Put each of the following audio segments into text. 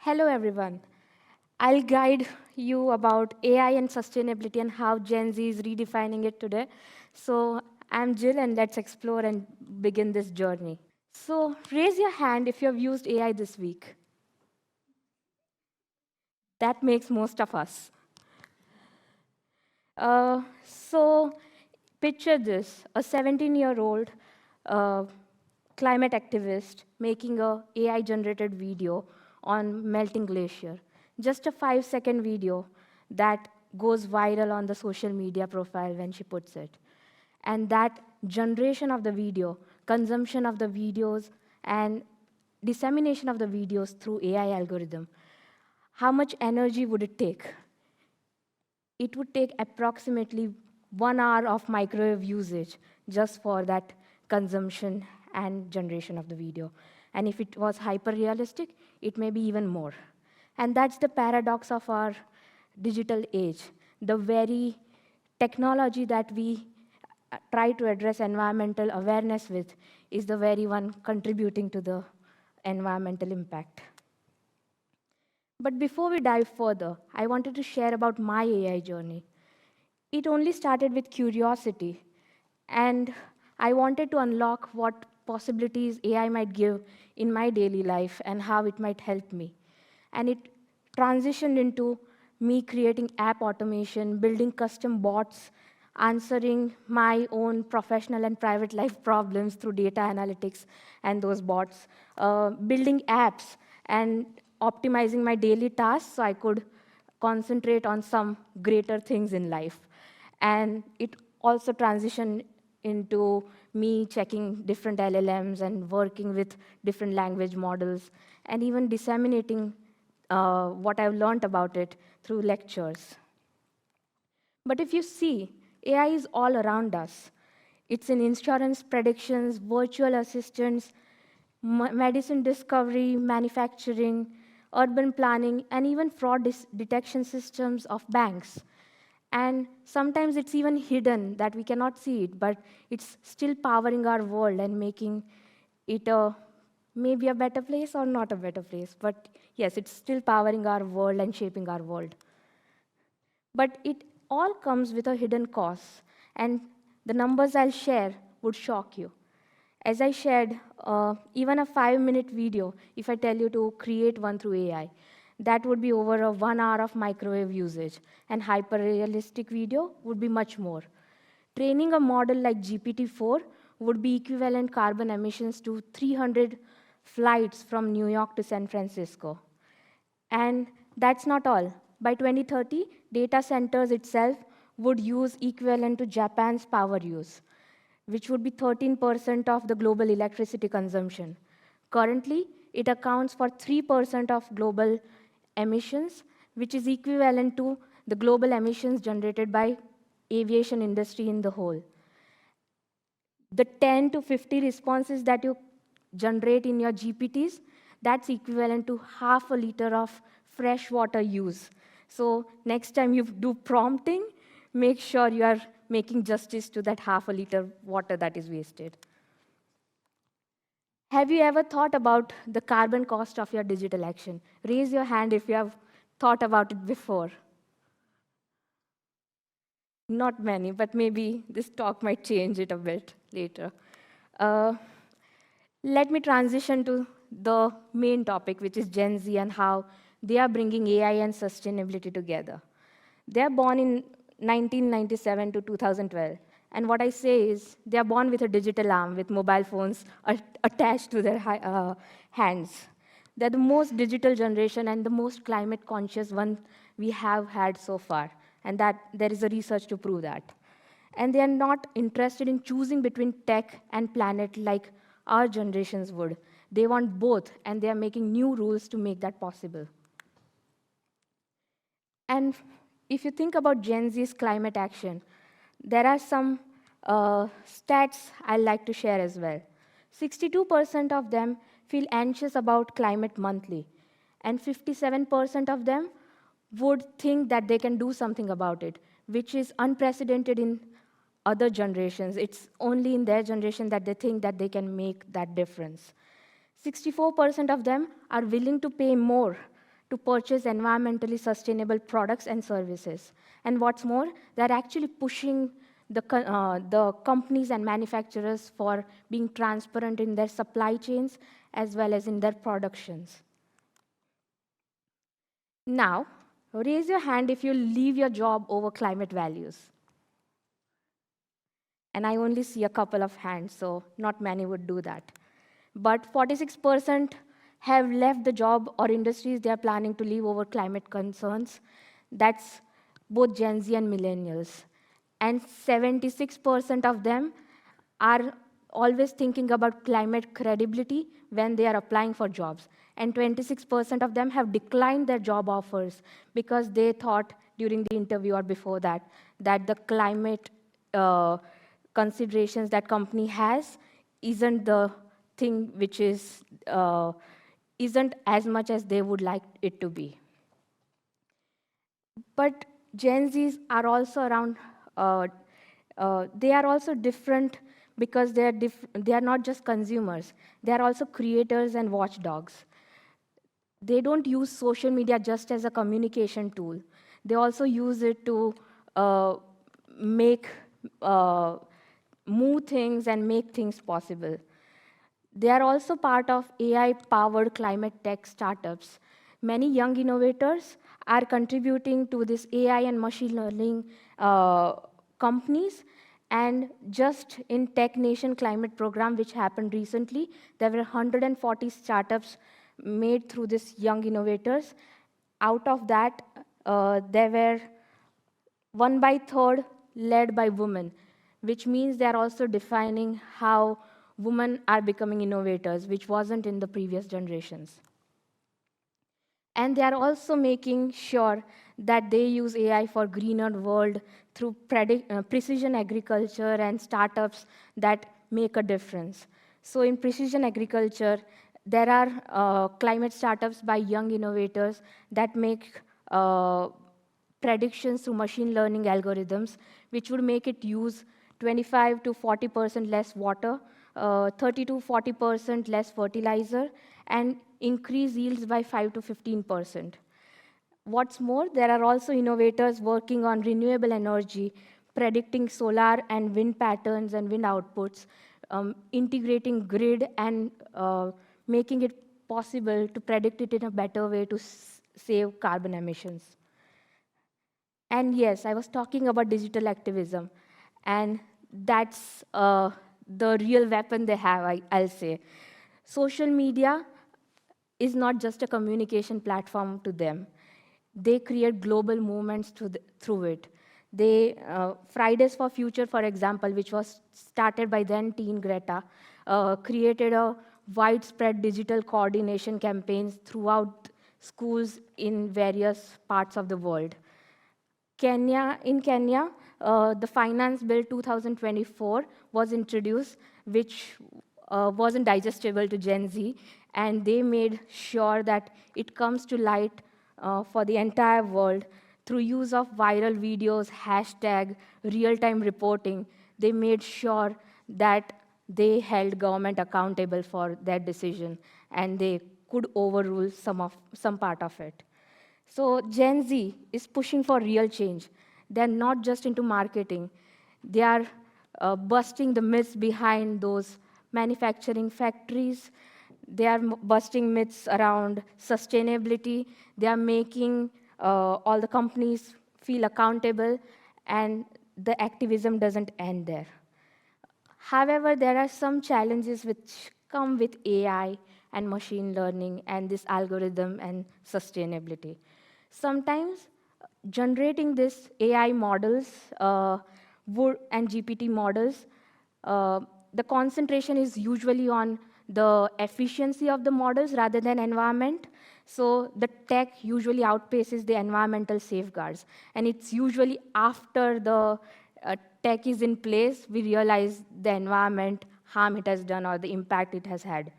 Hello, everyone. I'll guide you about AI and sustainability and how Gen Z is redefining it today. So, I'm Jill, and let's explore and begin this journey. So, raise your hand if you've used AI this week. That makes most of us. So, picture this, a 17-year-old climate activist making a AI-generated video on melting glacier. Just a 5-second video that goes viral on the social media profile when she puts it. And that generation of the video, consumption of the videos, and dissemination of the videos through AI algorithm, how much energy would it take? It would take approximately 1 hour of microwave usage just for that consumption and generation of the video. And if it was hyper-realistic, it may be even more. And that's the paradox of our digital age. The very technology that we try to address environmental awareness with is the very one contributing to the environmental impact. But before we dive further, I wanted to share about my AI journey. It only started with curiosity, and I wanted to unlock what possibilities AI might give in my daily life and how it might help me. And it transitioned into me creating app automation, building custom bots, answering my own professional and private life problems through data analytics and those bots, building apps and optimizing my daily tasks so I could concentrate on some greater things in life. And it also transitioned into me checking different LLMs and working with different language models, and even disseminating what I've learned about it through lectures. But if you see, AI is all around us. It's in insurance predictions, virtual assistants, medicine discovery, manufacturing, urban planning, and even fraud detection systems of banks. And sometimes it's even hidden that we cannot see it, but it's still powering our world and making it maybe a better place or not a better place. But yes, it's still powering our world and shaping our world. But it all comes with a hidden cost, and the numbers I'll share would shock you. As I shared, even a 5-minute video, if I tell you to create one through AI, that would be over a 1 hour of microwave usage, and hyper-realistic video would be much more. Training a model like GPT-4 would be equivalent carbon emissions to 300 flights from New York to San Francisco. And that's not all. By 2030, data centers itself would use equivalent to Japan's power use, which would be 13% of the global electricity consumption. Currently, it accounts for 3% of global emissions, which is equivalent to the global emissions generated by aviation industry in the whole. The 10 to 50 responses that you generate in your GPTs, that's equivalent to half a liter of fresh water use. So next time you do prompting, make sure you are making justice to that half a liter water that is wasted. Have you ever thought about the carbon cost of your digital action? Raise your hand if you have thought about it before. Not many, but maybe this talk might change it a bit later. Let me transition to the main topic, which is Gen Z and how they are bringing AI and sustainability together. They are born in 1997 to 2012. And what I say is, they are born with a digital arm, with mobile phones attached to their hands. They're the most digital generation and the most climate conscious one we have had so far. And that there is a research to prove that. And they are not interested in choosing between tech and planet like our generations would. They want both, and they are making new rules to make that possible. And if you think about Gen Z's climate action, there are some stats I'd like to share as well. 62% of them feel anxious about climate monthly, and 57% of them would think that they can do something about it, which is unprecedented in other generations. It's only in their generation that they think that they can make that difference. 64% of them are willing to pay more to purchase environmentally sustainable products and services. And what's more, they're actually pushing the companies and manufacturers for being transparent in their supply chains as well as in their productions. Now, raise your hand if you leave your job over climate values. And I only see a couple of hands, so not many would do that. But 46% have left the job or industries they are planning to leave over climate concerns. That's both Gen Z and millennials. And 76% of them are always thinking about climate credibility when they are applying for jobs. And 26% of them have declined their job offers because they thought during the interview or before that, that the climate considerations that company has isn't the thing which is isn't as much as they would like it to be. But Gen Zs are also around. They are also different because they are not just consumers. They are also creators and watchdogs. They don't use social media just as a communication tool. They also use it to make move things and make things possible. They are also part of AI-powered climate tech startups. Many young innovators are contributing to this AI and machine learning companies. And just in Tech Nation Climate Program, which happened recently, there were 140 startups made through these young innovators. Out of that, there were 1/3 led by women, which means they're also defining how women are becoming innovators, which wasn't in the previous generations. And they are also making sure that they use AI for greener world through precision agriculture and startups that make a difference. So in precision agriculture, there are climate startups by young innovators that make predictions through machine learning algorithms, which would make it use 25 to 40% less water, 30 to 40% less fertilizer, and increase yields by 5 to 15%. What's more, there are also innovators working on renewable energy, predicting solar and wind patterns and wind outputs, integrating grid and making it possible to predict it in a better way to save carbon emissions. And yes, I was talking about digital activism, and that's the real weapon they have, I'll say. Social media is not just a communication platform to them. They create global movements through it. Fridays for Future, for example, which was started by then teen Greta, created a widespread digital coordination campaigns throughout schools in various parts of the world. In Kenya, the Finance Bill 2024 was introduced, which wasn't digestible to Gen Z, and they made sure that it comes to light for the entire world through use of viral videos, hashtag, real-time reporting. They made sure that they held government accountable for their decision, and they could overrule some part of it. So Gen Z is pushing for real change. They're not just into marketing. They are busting the myths behind those manufacturing factories. They are busting myths around sustainability. They are making all the companies feel accountable, and the activism doesn't end there. However, there are some challenges which come with AI and machine learning and this algorithm and sustainability. Sometimes generating this AI models and GPT models, the concentration is usually on the efficiency of the models rather than environment. So the tech usually outpaces the environmental safeguards. And it's usually after the tech is in place, we realize the environment harm it has done or the impact it has had.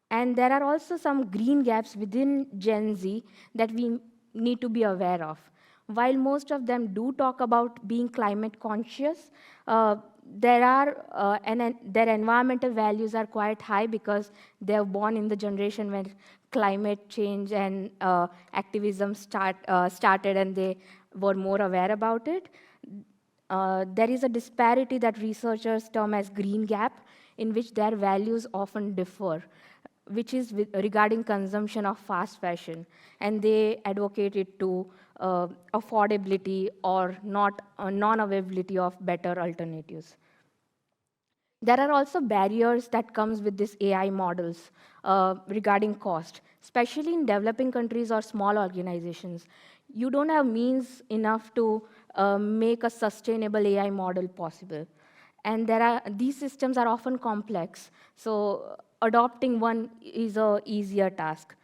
And there are also some green gaps within Gen Z that we need to be aware of. While most of them do talk about being climate conscious, their environmental values are quite high because they're born in the generation when climate change and activism started and they were more aware about it. There is a disparity that researchers term as green gap, in which their values often differ, which is regarding consumption of fast fashion, and they advocate it to affordability or not non-availability of better alternatives. There are also barriers that comes with these AI models regarding cost, especially in developing countries or small organizations. You don't have means enough to make a sustainable AI model possible. And these systems are often complex, so adopting one is a easier task.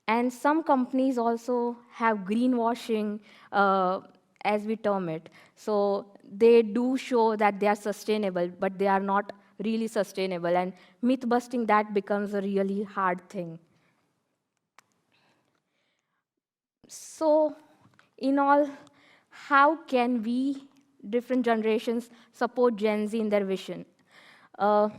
And some companies also have greenwashing, as we term it. So they do show that they are sustainable, but they are not really sustainable. And myth busting that becomes a really hard thing. So, in all, how can we, different generations, support Gen Z in their vision? Uh,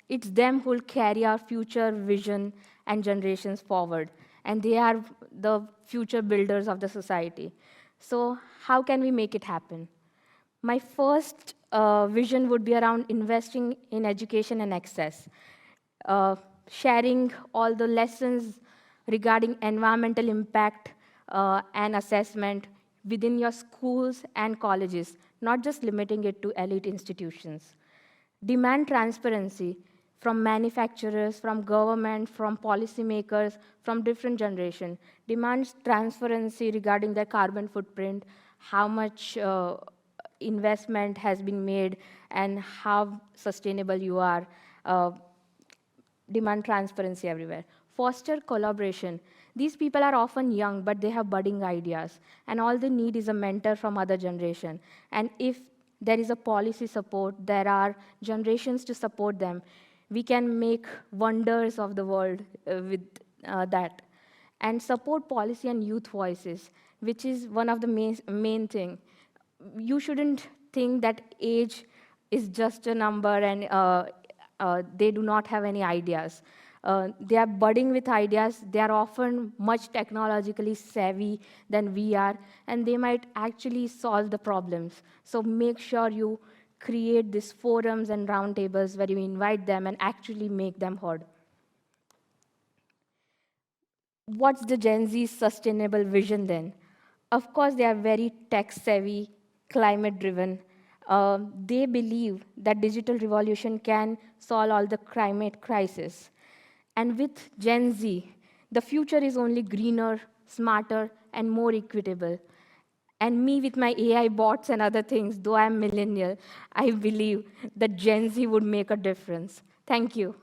it's them who will carry our future vision and generations forward, and they are the future builders of the society. So, how can we make it happen? My first vision would be around investing in education and access, sharing all the lessons regarding environmental impact and assessment within your schools and colleges, not just limiting it to elite institutions. Demand transparency from manufacturers, from government, from policymakers, from different generations. Demands transparency regarding their carbon footprint, how much investment has been made, and how sustainable you are. Demand transparency everywhere. Foster collaboration. These people are often young, but they have budding ideas, and all they need is a mentor from other generation. And if there is a policy support, there are generations to support them, we can make wonders of the world with that. And support policy and youth voices, which is one of the main thing. You shouldn't think that age is just a number and they do not have any ideas. They are budding with ideas. They are often much technologically savvy than we are, and they might actually solve the problems. So make sure you create these forums and roundtables where you invite them and actually make them heard. What's the Gen Z's sustainable vision then? Of course, they are very tech savvy, climate driven. They believe that digital revolution can solve all the climate crisis. And with Gen Z, the future is only greener, smarter, and more equitable. And me with my AI bots and other things, though I'm millennial, I believe that Gen Z would make a difference. Thank you.